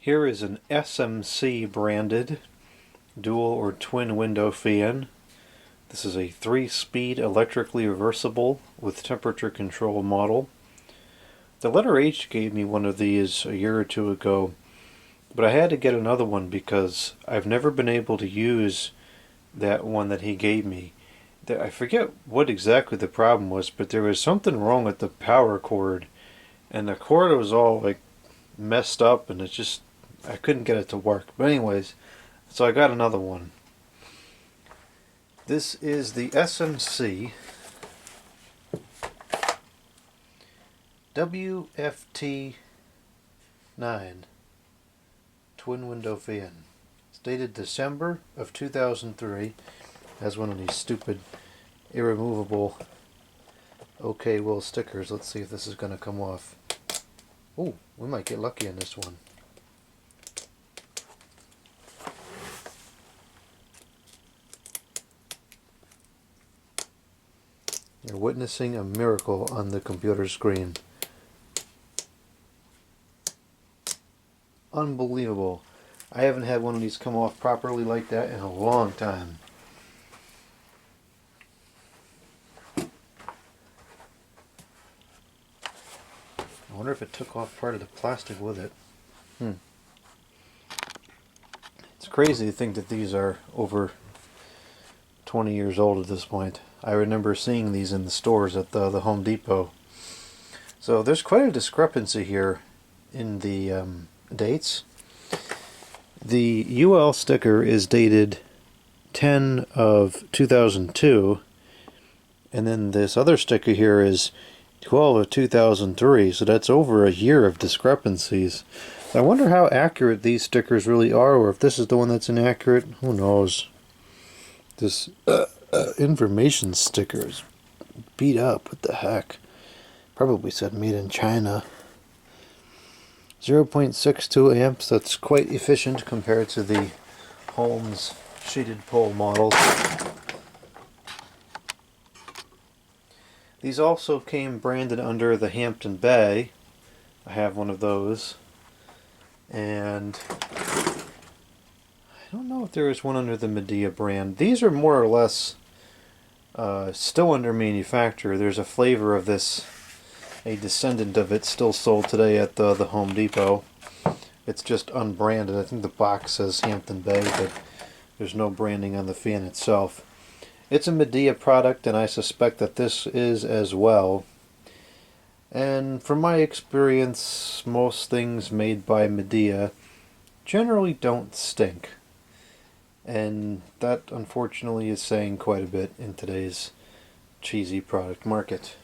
Here is an SMC branded dual or twin window fan. This is a 3-speed electrically reversible with temperature control model. The letter H gave me one of these a year or two ago, but I had to get another one because I've never been able to use that one that he gave me. I forget what exactly the problem was, but there was something wrong with the power cord, and the cord was all like messed up, and I couldn't get it to work. But anyways, so I got another one. This is the SMC WFT9 twin window fan. It's dated December of 2003. Has one of these stupid irremovable OK Will stickers. Let's see if this is going to come off. Oh, we might get lucky on this one. You're witnessing a miracle on the computer screen. Unbelievable. I haven't had one of these come off properly like that in a long time. I wonder if it took off part of the plastic with it. It's crazy to think that these are over 20 years old at this point. I remember seeing these in the stores at the Home Depot. So there's quite a discrepancy here in the dates. The UL sticker is dated 10 of 2002, and then this other sticker here is 12 of 2003, so that's over a year of discrepancies. I wonder how accurate these stickers really are, or if this is the one that's inaccurate. Who knows? This information sticker is beat up. What the heck? Probably said made in China. 0.62 amps. That's quite efficient compared to the Holmes sheeted pole models. These also came branded under the Hampton Bay. I have one of those. And I don't know if there is one under the Midea brand. These are more or less still under manufacture. There's a flavor of this, a descendant of it, still sold today at the Home Depot. It's just unbranded. I think the box says Hampton Bay, but there's no branding on the fan itself. It's a Midea product, and I suspect that this is as well. And from my experience, most things made by Midea generally don't stink. And that, unfortunately, is saying quite a bit in today's cheesy product market.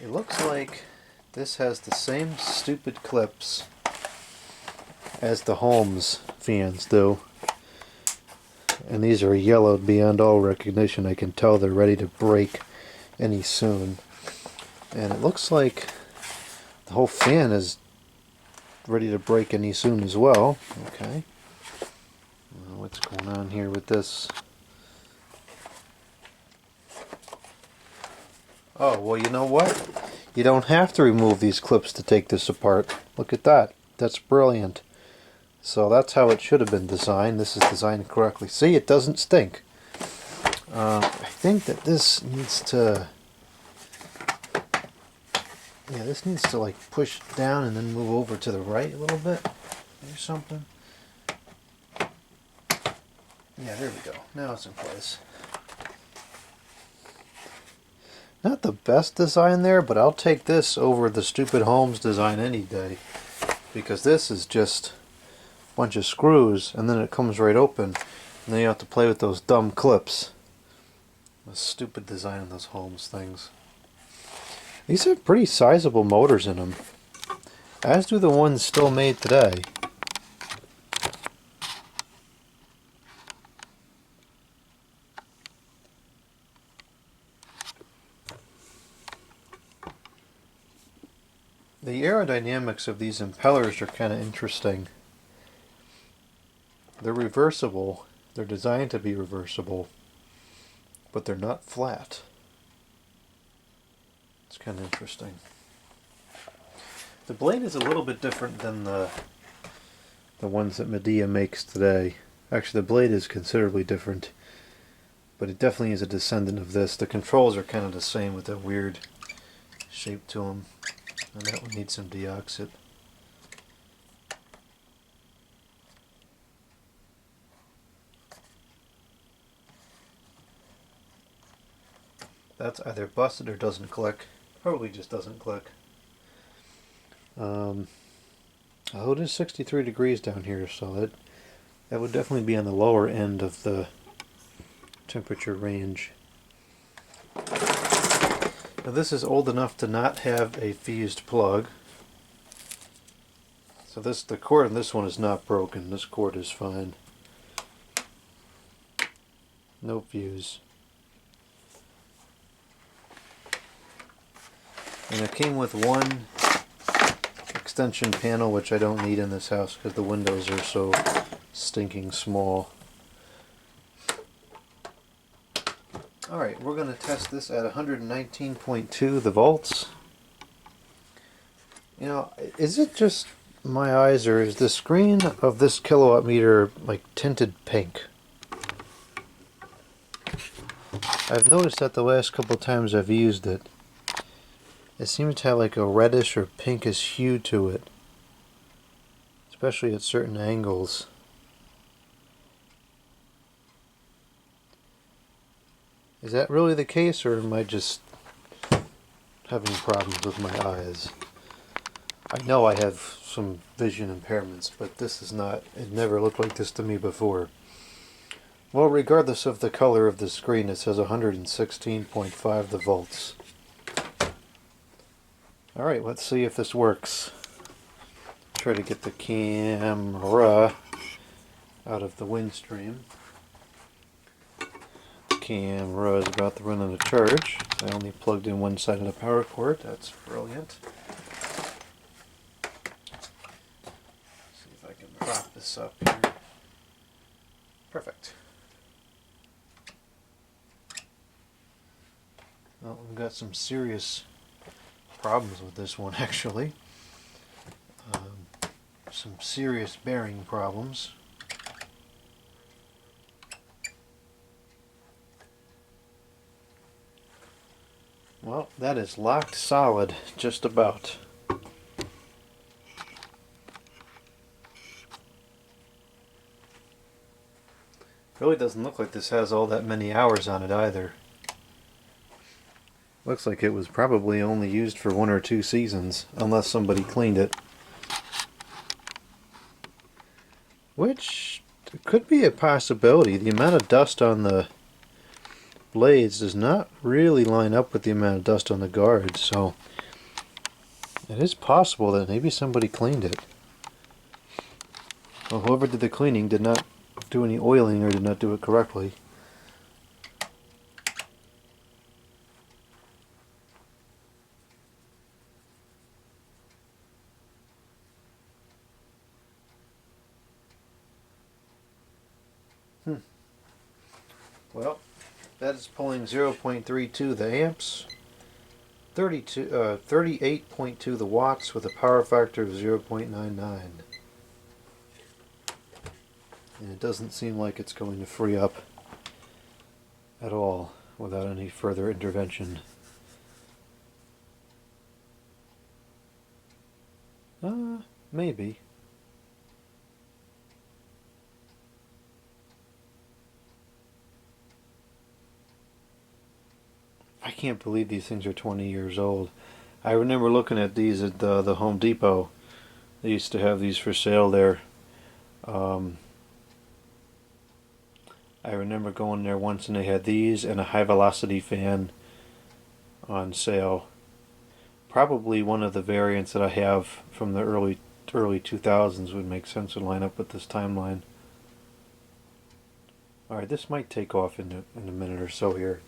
It looks like this has the same stupid clips as the Holmes fans do. And these are yellowed beyond all recognition. I can tell they're ready to break any soon. And it looks like the whole fan is ready to break any soon as well. Okay. What's going on here with this? Oh, well, you know what? You don't have to remove these clips to take this apart. Look at that. That's brilliant. So that's how it should have been designed. This is designed correctly. See, it doesn't stink. I think that this needs to... Yeah, this needs to like push down and then move over to the right a little bit or something. Yeah, there we go. Now it's in place. Not the best design there, but I'll take this over the stupid Holmes design any day. Because this is just a bunch of screws, and then it comes right open. And then you have to play with those dumb clips. The stupid design of those Holmes things. These have pretty sizable motors in them. As do the ones still made today. The aerodynamics of these impellers are kind of interesting. They're reversible. They're designed to be reversible, but they're not flat. It's kind of interesting. The blade is a little bit different than the ones that Midea makes today. Actually, the blade is considerably different, but it definitely is a descendant of this. The controls are kind of the same with that weird shape to them, and that one needs some deoxit. That's either busted or doesn't click. Probably just doesn't click. Oh, it is 63 degrees down here, so that would definitely be on the lower end of the temperature range. Now this is old enough to not have a fused plug. So the cord on this one is not broken. This cord is fine. No fuse. And it came with one extension panel, which I don't need in this house because the windows are so stinking small. Alright, we're going to test this at 119.2 the volts. You know, is it just my eyes, or is the screen of this kilowatt meter like tinted pink? I've noticed that the last couple of times I've used it, it seems to have like a reddish or pinkish hue to it, especially at certain angles. Is that really the case, or am I just having problems with my eyes? I know I have some vision impairments, but this is not, it never looked like this to me before. Well, regardless of the color of the screen, it says 116.5 the volts. Alright, let's see if this works. Try to get the camera out of the windstream. The camera is about to run out of charge. I only plugged in one side of the power cord. That's brilliant. See if I can prop this up here. Perfect. Well, we've got some serious problems with this one, actually. Some serious bearing problems. Well, that is locked solid, just about. Really doesn't look like this has all that many hours on it either. Looks like it was probably only used for 1 or 2 seasons, unless somebody cleaned it. Which could be a possibility. The amount of dust on the blades does not really line up with the amount of dust on the guards, so it is possible that maybe somebody cleaned it. Well, whoever did the cleaning did not do any oiling or did not do it correctly. Well, that is pulling 0.32 the amps, 38.2 the watts with a power factor of 0.99. And it doesn't seem like it's going to free up at all without any further intervention. Maybe. I can't believe these things are 20 years old. I remember looking at these at the Home Depot. They used to have these for sale there. I remember going there once and they had these and a high velocity fan on sale. Probably one of the variants that I have from the early 2000s would make sense to line up with this timeline. Alright, this might take off in a minute or so here.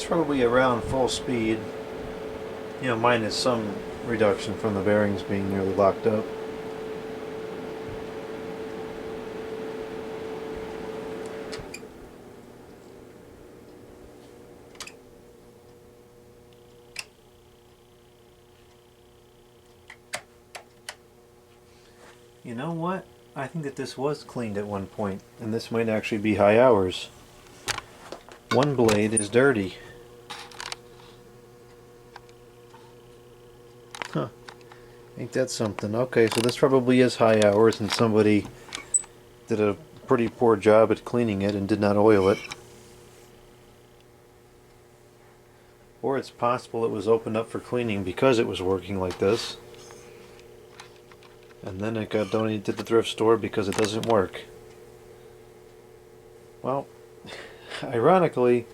It's probably around full speed, you know, minus some reduction from the bearings being nearly locked up. You know what? I think that this was cleaned at one point, and this might actually be high hours. One blade is dirty. Huh. Ain't that something? Okay, so this probably is high hours, and somebody did a pretty poor job at cleaning it and did not oil it. Or it's possible it was opened up for cleaning because it was working like this. And then it got donated to the thrift store because it doesn't work. Well, ironically,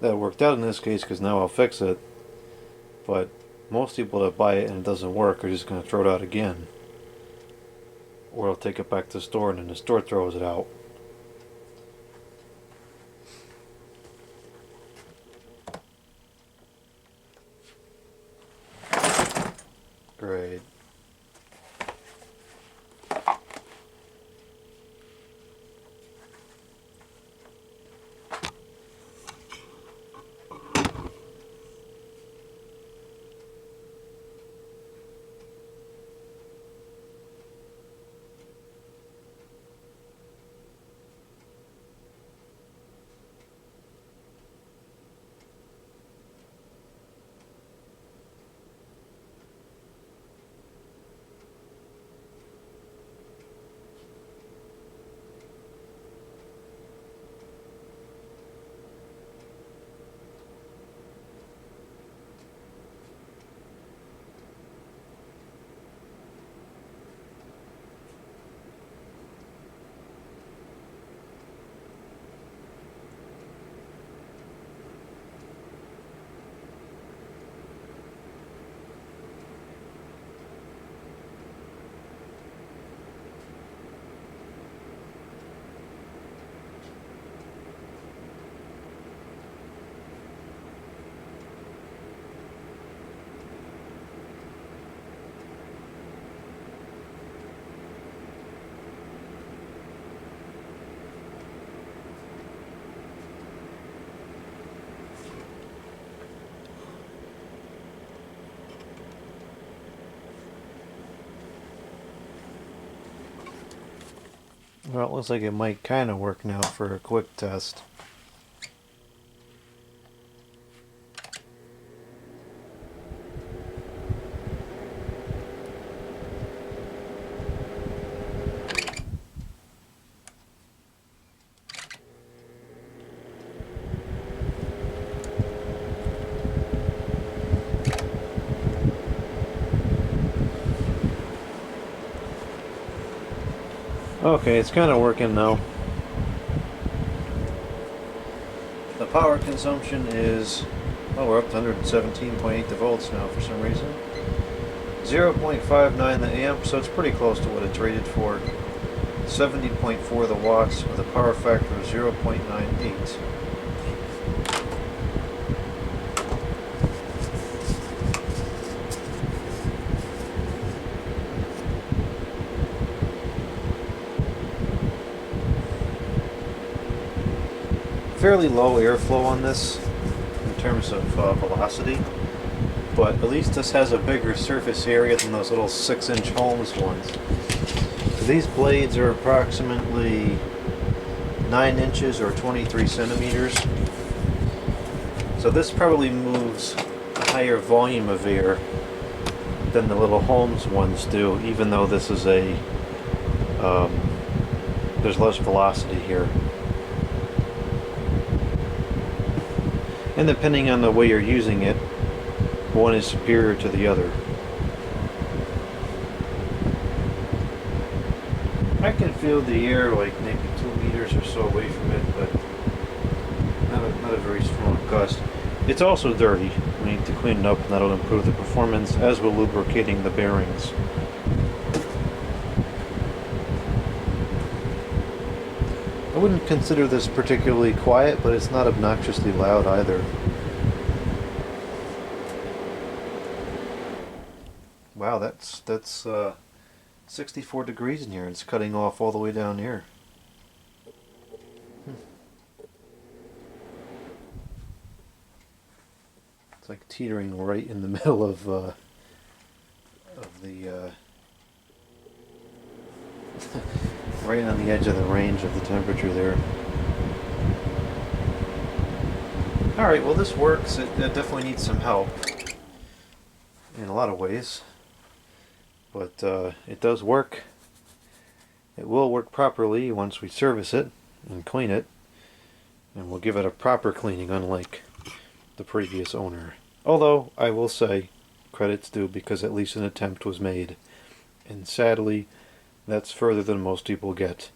that worked out in this case because now I'll fix it. But most people that buy it and it doesn't work are just going to throw it out again. Or they'll take it back to the store and then the store throws it out. Great. Well, it looks like it might kind of work now for a quick test. Okay, it's kind of working now. The power consumption is, oh, we're up to 117.8 volts now for some reason. 0.59 the amp, so it's pretty close to what it's rated for. 70.4 the watts with a power factor of 0.98. Fairly low airflow on this in terms of velocity, but at least this has a bigger surface area than those little 6-inch Holmes ones. So these blades are approximately 9 inches or 23 centimeters. So this probably moves a higher volume of air than the little Holmes ones do, even though this is a there's less velocity here. And depending on the way you're using it, one is superior to the other. I can feel the air like maybe 2 meters or so away from it, but not a very strong gust. It's also dirty. We need to clean it up, and that'll improve the performance, as will lubricating the bearings. I wouldn't consider this particularly quiet, but it's not obnoxiously loud either. that's 64 degrees in here. It's cutting off all the way down here. It's like teetering right in the middle of the right on the edge of the range of the temperature there. Alright, well this works. It definitely needs some help in a lot of ways, but it does work. It will work properly once we service it and clean it, and we'll give it a proper cleaning, unlike the previous owner. Although I will say credit's due, because at least an attempt was made, and sadly that's further than most people get.